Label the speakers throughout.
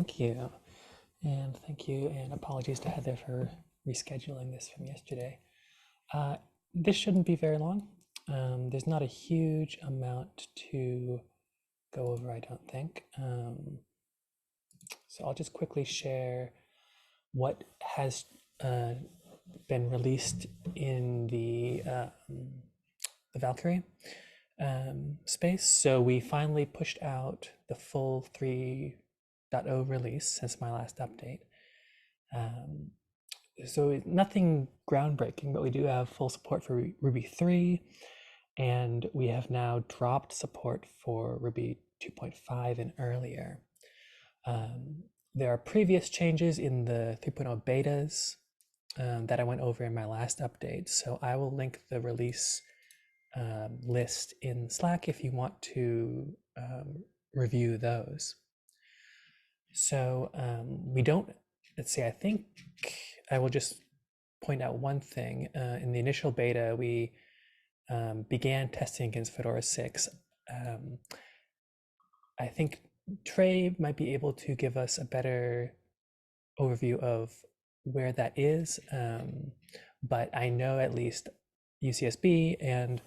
Speaker 1: Thank you. And thank you, and apologies to Heather for rescheduling this from yesterday. Uh, this shouldn't be very long. There's not a huge amount to go over, I don't think. So I'll just quickly share what has been released in the Valkyrie space. So we finally pushed out the full 3.0 release since my last update. So nothing groundbreaking, but we do have full support for Ruby 3, and we have now dropped support for Ruby 2.5 and earlier. There are previous changes in the 3.0 betas that I went over in my last update, so I will link the release list in Slack if you want to review those. So we don't, let's see, I think I will just point out one thing. In the initial beta, we began testing against Fedora 6. I think Trey might be able to give us a better overview of where that is, but I know at least UCSB and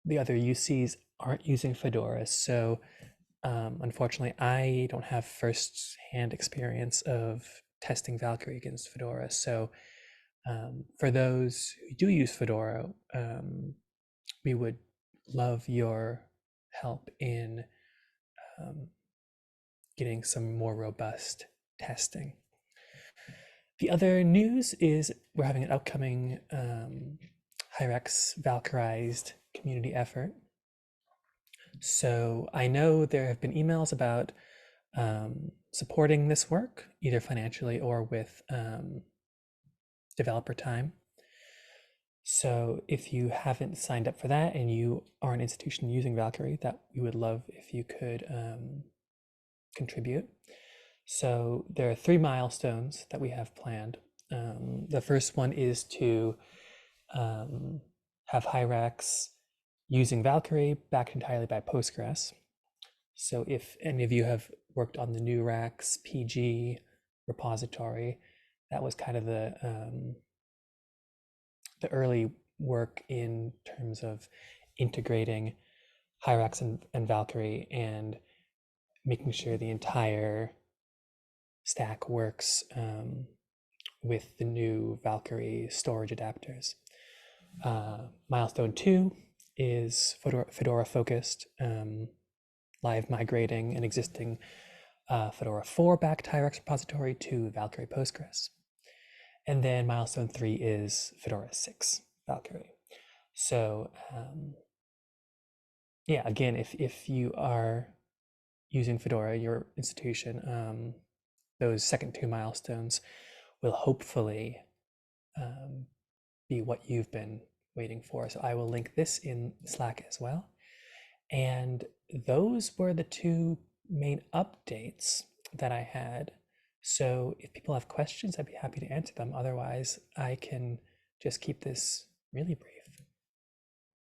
Speaker 1: the other UCs aren't using Fedora, so unfortunately I don't have first-hand experience of testing Valkyrie against Fedora. So for those who do use Fedora, we would love your help in getting some more robust testing. The other news is we're having an upcoming Hyrex Valkyrized community effort. So I know there have been emails about supporting this work, either financially or with developer time. So if you haven't signed up for that and you are an institution using Valkyrie, that we would love if you could contribute. So there are 3 milestones that we have planned. The first one is to have Hyrex using Valkyrie backed entirely by Postgres. So if any of you have worked on the new Rax PG repository, that was kind of the early work in terms of integrating Hyrex and Valkyrie and making sure the entire stack works with the new Valkyrie storage adapters. Milestone 2 is Fedora focused, live migrating an existing Fedora 4 backed Hyrex repository to Valkyrie Postgres. And then milestone 3 is Fedora 6 Valkyrie. So yeah, again, if you are using Fedora, your institution, those second 2 milestones will hopefully be what you've been waiting for. So I will link this in Slack as well. And those were the 2 main updates that I had. So if people have questions, I'd be happy to answer them. Otherwise, I can just keep this really brief.